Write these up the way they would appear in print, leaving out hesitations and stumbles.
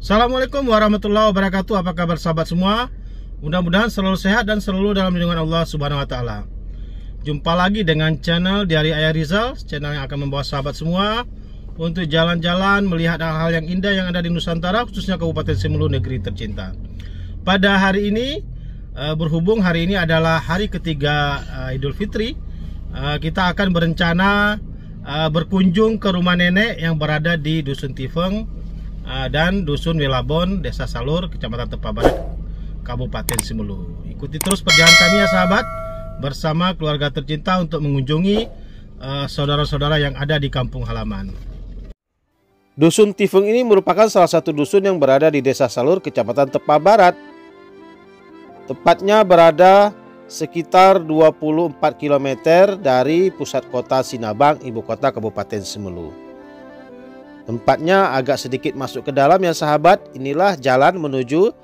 Assalamualaikum warahmatullahi wabarakatuh. Apa kabar sahabat semua? Mudah-mudahan selalu sehat dan selalu dalam lindungan Allah Subhanahu wa taala. Jumpa lagi dengan channel Diari Ayah Rizal, channel yang akan membawa sahabat semua untuk jalan-jalan melihat hal-hal yang indah yang ada di Nusantara, khususnya Kabupaten Simelu, negeri tercinta. Pada hari ini, berhubung hari ini adalah hari ketiga Idul Fitri, kita akan berencana berkunjung ke rumah nenek yang berada di Dusun Tifeng dan Dusun Welabon, Desa Salur, Kecamatan Tepa Barat, Kabupaten Simelu. Ikuti terus perjalanan kami ya sahabat, bersama keluarga tercinta untuk mengunjungi saudara-saudara yang ada di kampung halaman. Dusun Tifeng ini merupakan salah satu dusun yang berada di Desa Salur, Kecamatan Tepa Barat. Tepatnya berada sekitar 24 km dari pusat kota Sinabang, ibu kota Kabupaten Simelu. Tempatnya agak sedikit masuk ke dalam ya sahabat. Inilah jalan menuju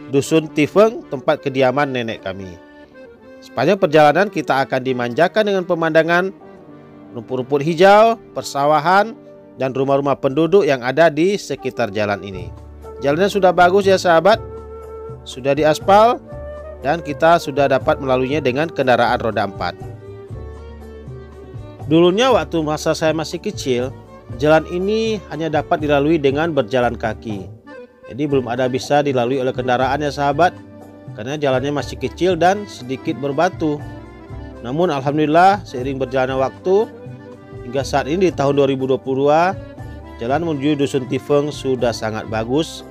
Dusun Tifeng, tempat kediaman nenek kami. Sepanjang perjalanan kita akan dimanjakan dengan pemandangan rumput-rumput hijau, persawahan, dan rumah-rumah penduduk yang ada di sekitar jalan ini. Jalannya sudah bagus ya sahabat, sudah diaspal, dan kita sudah dapat melaluinya dengan kendaraan roda 4. Dulunya waktu masa saya masih kecil, jalan ini hanya dapat dilalui dengan berjalan kaki. Jadi belum ada bisa dilalui oleh kendaraan ya sahabat, karena jalannya masih kecil dan sedikit berbatu. Namun alhamdulillah seiring berjalannya waktu, hingga saat ini di tahun 2022, jalan menuju Dusun Tifeng sudah sangat bagus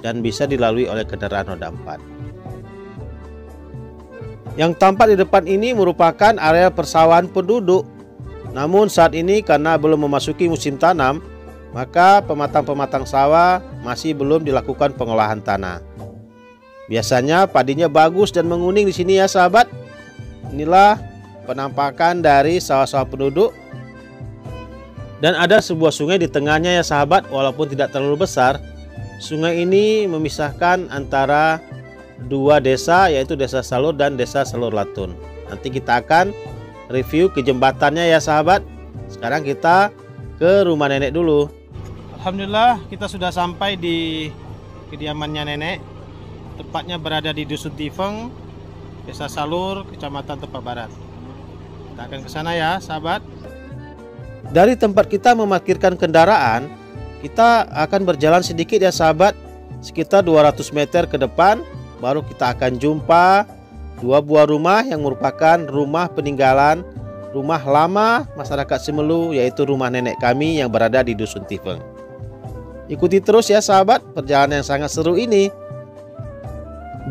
dan bisa dilalui oleh kendaraan roda 4. Yang tampak di depan ini merupakan area persawahan penduduk. Namun saat ini karena belum memasuki musim tanam, maka pematang-pematang sawah masih belum dilakukan pengolahan tanah. Biasanya padinya bagus dan menguning di sini ya sahabat. Inilah penampakan dari sawah-sawah penduduk. Dan ada sebuah sungai di tengahnya ya sahabat, walaupun tidak terlalu besar. Sungai ini memisahkan antara dua desa, yaitu Desa Salur dan Desa Salur Latun. Nanti kita akan review ke jembatannya ya sahabat. Sekarang kita ke rumah nenek dulu. Alhamdulillah kita sudah sampai di kediamannya nenek. Tepatnya berada di Dusun Tifeng, Desa Salur, Kecamatan Tepa Barat. Kita akan ke sana ya sahabat. Dari tempat kita memarkirkan kendaraan, kita akan berjalan sedikit ya sahabat, sekitar 200 meter ke depan, baru kita akan jumpa dua buah rumah yang merupakan rumah peninggalan, rumah lama masyarakat Simelu, yaitu rumah nenek kami yang berada di Dusun Tifeng. Ikuti terus ya sahabat perjalanan yang sangat seru ini.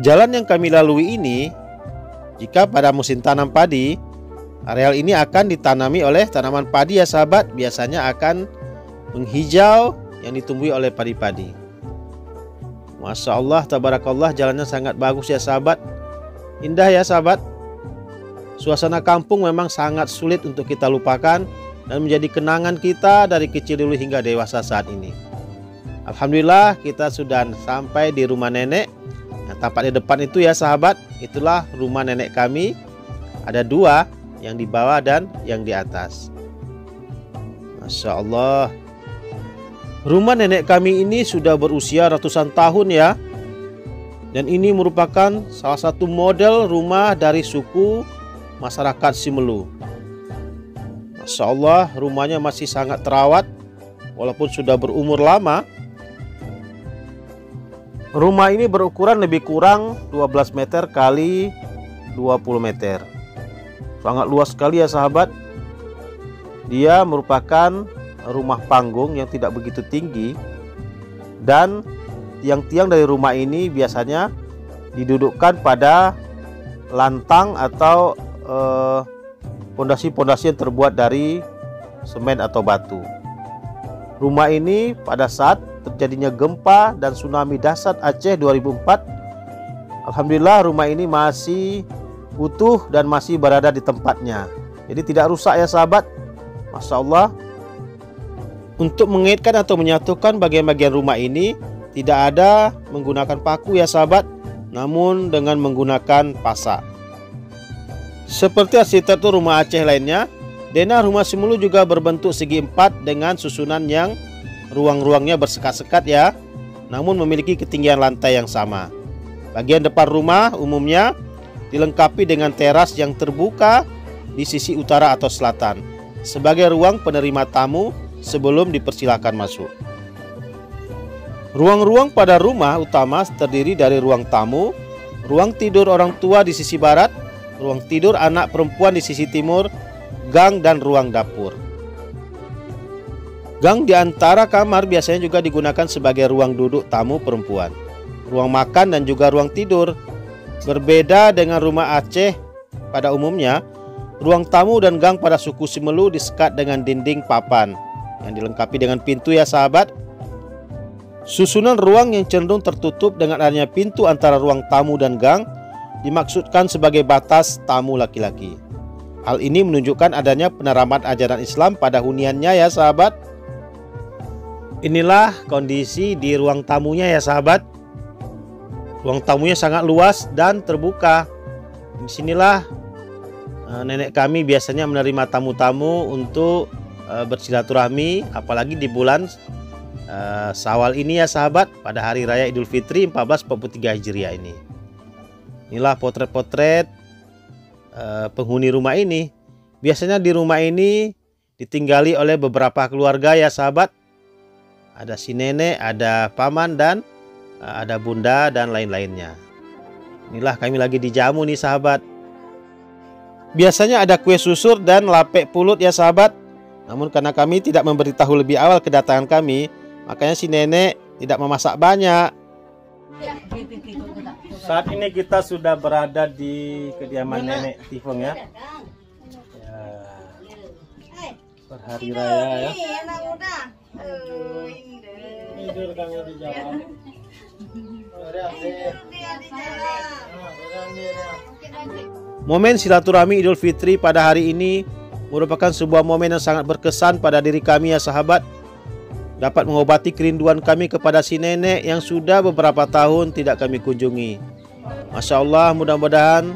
Jalan yang kami lalui ini, jika pada musim tanam padi, areal ini akan ditanami oleh tanaman padi ya sahabat. Biasanya akan menghijau yang ditumbuhi oleh padi-padi. Masya Allah, tabarakallah, jalannya sangat bagus ya sahabat. Indah ya sahabat. Suasana kampung memang sangat sulit untuk kita lupakan dan menjadi kenangan kita dari kecil dulu hingga dewasa saat ini. Alhamdulillah kita sudah sampai di rumah nenek. Yang tampak di depan itu ya sahabat, itulah rumah nenek kami. Ada dua, yang di bawah dan yang di atas. Masya Allah. Rumah nenek kami ini sudah berusia ratusan tahun ya. Dan ini merupakan salah satu model rumah dari suku masyarakat Simelu. Masya Allah, rumahnya masih sangat terawat walaupun sudah berumur lama. Rumah ini berukuran lebih kurang 12 meter kali 20 meter. Sangat luas sekali ya sahabat. Dia merupakan rumah panggung yang tidak begitu tinggi, dan tiang-tiang dari rumah ini biasanya didudukkan pada lantang atau pondasi-pondasi yang terbuat dari semen atau batu. Rumah ini pada saat terjadinya gempa dan tsunami dahsyat Aceh 2004, alhamdulillah rumah ini masih utuh dan masih berada di tempatnya. Jadi tidak rusak ya sahabat. Masya Allah. Untuk mengaitkan atau menyatukan bagian-bagian rumah ini, tidak ada menggunakan paku ya sahabat, namun dengan menggunakan pasak. Seperti arsitektur rumah Aceh lainnya, denah rumah Simelu juga berbentuk segi empat dengan susunan yang ruang-ruangnya bersekat-sekat ya. namun memiliki ketinggian lantai yang sama. Bagian depan rumah umumnya dilengkapi dengan teras yang terbuka di sisi utara atau selatan sebagai ruang penerima tamu sebelum dipersilakan masuk. Ruang-ruang pada rumah utama terdiri dari ruang tamu, ruang tidur orang tua di sisi barat, ruang tidur anak perempuan di sisi timur, gang dan ruang dapur. Gang di antara kamar biasanya juga digunakan sebagai ruang duduk tamu perempuan, ruang makan dan juga ruang tidur. Berbeda dengan rumah Aceh pada umumnya, ruang tamu dan gang pada suku Simelu disekat dengan dinding papan yang dilengkapi dengan pintu ya sahabat. Susunan ruang yang cenderung tertutup dengan adanya pintu antara ruang tamu dan gang dimaksudkan sebagai batas tamu laki-laki. Hal ini menunjukkan adanya peneraman ajaran Islam pada huniannya ya sahabat. Inilah kondisi di ruang tamunya ya sahabat. Ruang tamunya sangat luas dan terbuka. Disinilah nenek kami biasanya menerima tamu-tamu untuk bersilaturahmi, apalagi di bulan Syawal ini ya sahabat, pada hari raya Idul Fitri 1443 Hijriah ini. Inilah potret-potret penghuni rumah ini. Biasanya di rumah ini ditinggali oleh beberapa keluarga ya sahabat. Ada si nenek, ada paman, dan ada bunda dan lain-lainnya. Inilah kami lagi dijamu nih sahabat. Biasanya ada kue susur dan lapek pulut ya sahabat. Namun karena kami tidak memberitahu lebih awal kedatangan kami, makanya si nenek tidak memasak banyak. Saat ini kita sudah berada di kediaman nenek Tifeng ya. Berhari raya ya. Tidur kami di jalan. Momen silaturahmi Idul Fitri pada hari ini merupakan sebuah momen yang sangat berkesan pada diri kami ya sahabat. Dapat mengobati kerinduan kami kepada si nenek yang sudah beberapa tahun tidak kami kunjungi. Masya Allah, mudah-mudahan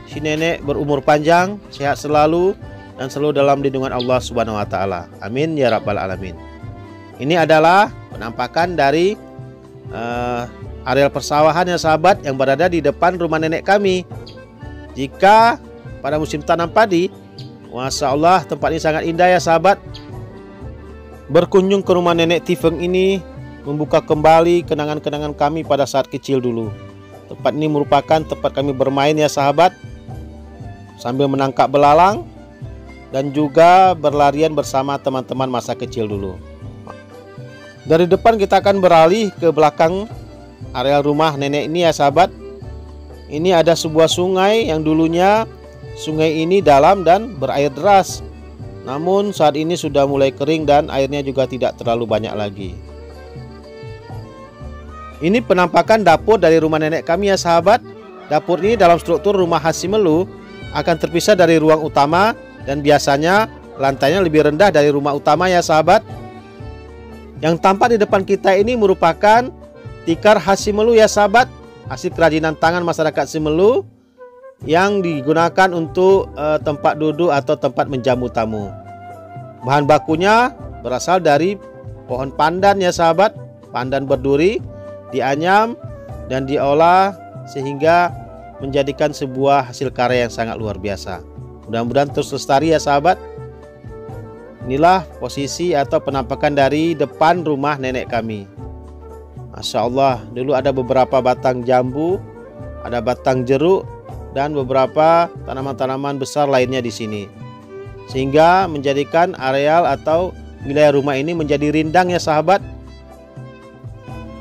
si nenek berumur panjang, sehat selalu, dan selalu dalam lindungan Allah Subhanahu wa Ta'ala. Amin ya Rabbal Alamin. Ini adalah penampakan dari areal persawahan ya sahabat yang berada di depan rumah nenek kami. Jika pada musim tanam padi, Masya Allah, tempat ini sangat indah ya sahabat. Berkunjung ke rumah nenek Tifeng ini membuka kembali kenangan-kenangan kami pada saat kecil dulu. Tempat ini merupakan tempat kami bermain ya sahabat, sambil menangkap belalang dan juga berlarian bersama teman-teman masa kecil dulu. Dari depan kita akan beralih ke belakang areal rumah nenek ini ya sahabat. Ini ada sebuah sungai yang dulunya sungai ini dalam dan berair deras. Namun saat ini sudah mulai kering dan airnya juga tidak terlalu banyak lagi. Ini penampakan dapur dari rumah nenek kami ya sahabat. Dapur ini dalam struktur rumah khas Simelu akan terpisah dari ruang utama dan biasanya lantainya lebih rendah dari rumah utama ya sahabat. Yang tampak di depan kita ini merupakan tikar khas Simelu ya sahabat, hasil kerajinan tangan masyarakat Simelu yang digunakan untuk tempat duduk atau tempat menjamu tamu. Bahan bakunya berasal dari pohon pandan ya sahabat. Pandan berduri dianyam dan diolah sehingga menjadikan sebuah hasil karya yang sangat luar biasa. Mudah-mudahan terus lestari ya sahabat. Inilah posisi atau penampakan dari depan rumah nenek kami. Masya Allah, dulu ada beberapa batang jambu, ada batang jeruk, dan beberapa tanaman-tanaman besar lainnya di sini. Sehingga menjadikan areal atau wilayah rumah ini menjadi rindang ya sahabat.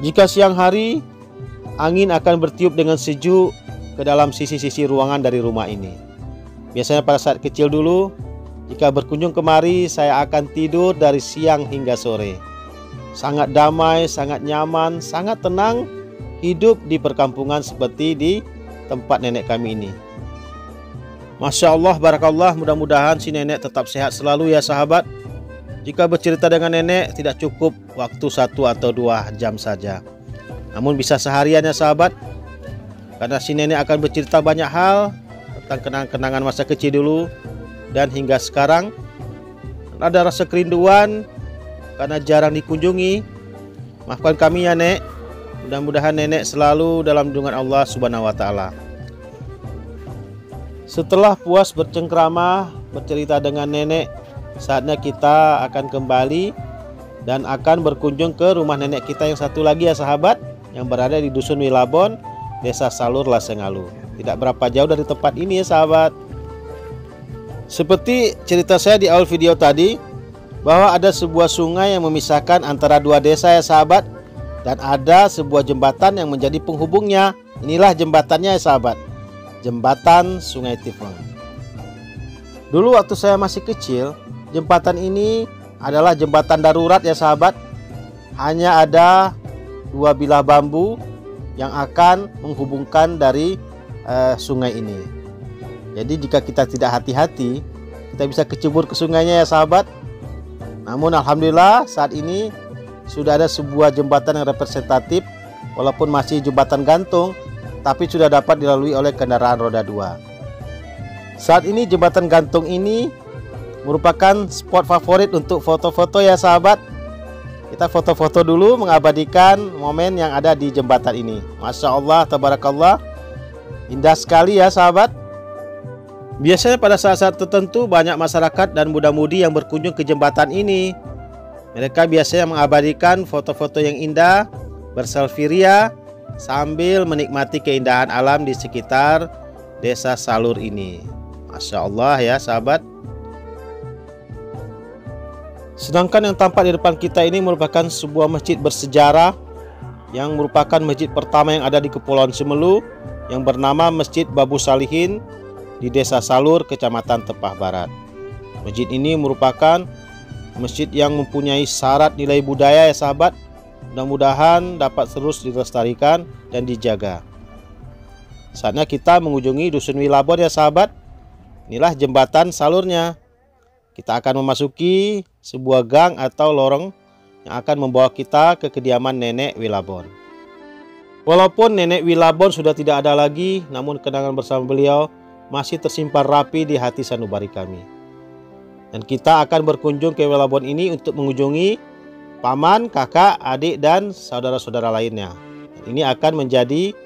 Jika siang hari, angin akan bertiup dengan sejuk ke dalam sisi-sisi ruangan dari rumah ini. Biasanya pada saat kecil dulu, jika berkunjung kemari, saya akan tidur dari siang hingga sore. Sangat damai, sangat nyaman, sangat tenang hidup di perkampungan seperti di tempat nenek kami ini. Masya Allah, barakallah, mudah-mudahan si nenek tetap sehat selalu ya sahabat. Jika bercerita dengan nenek tidak cukup waktu 1 atau 2 jam saja, namun bisa seharian ya sahabat. Karena si nenek akan bercerita banyak hal tentang kenangan-kenangan masa kecil dulu dan hingga sekarang. Ada rasa kerinduan karena jarang dikunjungi. Maafkan kami ya nek. Mudah-mudahan nenek selalu dalam lindungan Allah Subhanahu wa taala. Setelah puas bercengkrama, bercerita dengan nenek, saatnya kita akan kembali dan akan berkunjung ke rumah nenek kita yang satu lagi ya sahabat, yang berada di Dusun Wilabon, Desa Salur, Lasengalu. Tidak berapa jauh dari tempat ini ya sahabat. Seperti cerita saya di awal video tadi, bahwa ada sebuah sungai yang memisahkan antara dua desa ya sahabat, dan ada sebuah jembatan yang menjadi penghubungnya. Inilah jembatannya ya sahabat, jembatan Sungai Tifeng. Dulu waktu saya masih kecil, jembatan ini adalah jembatan darurat ya sahabat. Hanya ada dua bilah bambu yang akan menghubungkan dari sungai ini. Jadi jika kita tidak hati-hati, kita bisa kecebur ke sungainya ya sahabat. Namun alhamdulillah saat ini sudah ada sebuah jembatan yang representatif, walaupun masih jembatan gantung, tapi sudah dapat dilalui oleh kendaraan roda 2. Saat ini jembatan gantung ini merupakan spot favorit untuk foto-foto ya sahabat. Kita foto-foto dulu mengabadikan momen yang ada di jembatan ini. Masya Allah, tabarakallah, indah sekali ya sahabat. Biasanya pada saat-saat tertentu banyak masyarakat dan muda-mudi yang berkunjung ke jembatan ini. Mereka biasanya mengabadikan foto-foto yang indah, berselfie ria, sambil menikmati keindahan alam di sekitar Desa Salur ini. Masya Allah ya sahabat. Sedangkan yang tampak di depan kita ini merupakan sebuah masjid bersejarah, yang merupakan masjid pertama yang ada di Kepulauan Semelu, yang bernama Masjid Babu Salihin di Desa Salur, Kecamatan Tepah Barat. Masjid ini merupakan masjid yang mempunyai syarat nilai budaya ya sahabat. Mudah-mudahan dapat terus dilestarikan dan dijaga. Saatnya kita mengunjungi Dusun Wilabon ya sahabat. Inilah jembatan salurnya. Kita akan memasuki sebuah gang atau lorong yang akan membawa kita ke kediaman Nenek Wilabon. Walaupun Nenek Wilabon sudah tidak ada lagi, namun kenangan bersama beliau masih tersimpan rapi di hati sanubari kami. Dan kita akan berkunjung ke Wilabon ini untuk mengunjungi paman, kakak, adik, dan saudara-saudara lainnya. Dan ini akan menjadi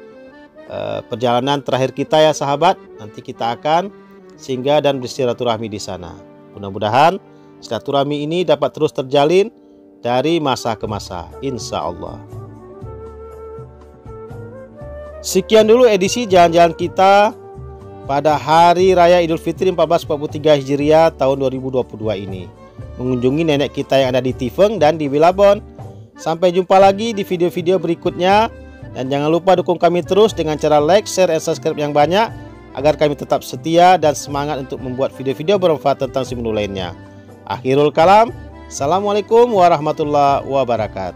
perjalanan terakhir kita ya sahabat. Nanti kita akan singgah dan bersilaturahmi di sana. Mudah-mudahan silaturahmi ini dapat terus terjalin dari masa ke masa, insya Allah. Sekian dulu edisi jalan-jalan kita pada Hari Raya Idul Fitri 1443 Hijriah tahun 2022 ini, mengunjungi nenek kita yang ada di Tifeng dan di Wilabon. Sampai jumpa lagi di video-video berikutnya, dan jangan lupa dukung kami terus dengan cara like, share, dan subscribe yang banyak, agar kami tetap setia dan semangat untuk membuat video-video bermanfaat tentang si menu lainnya. Akhirul kalam, assalamualaikum warahmatullahi wabarakatuh.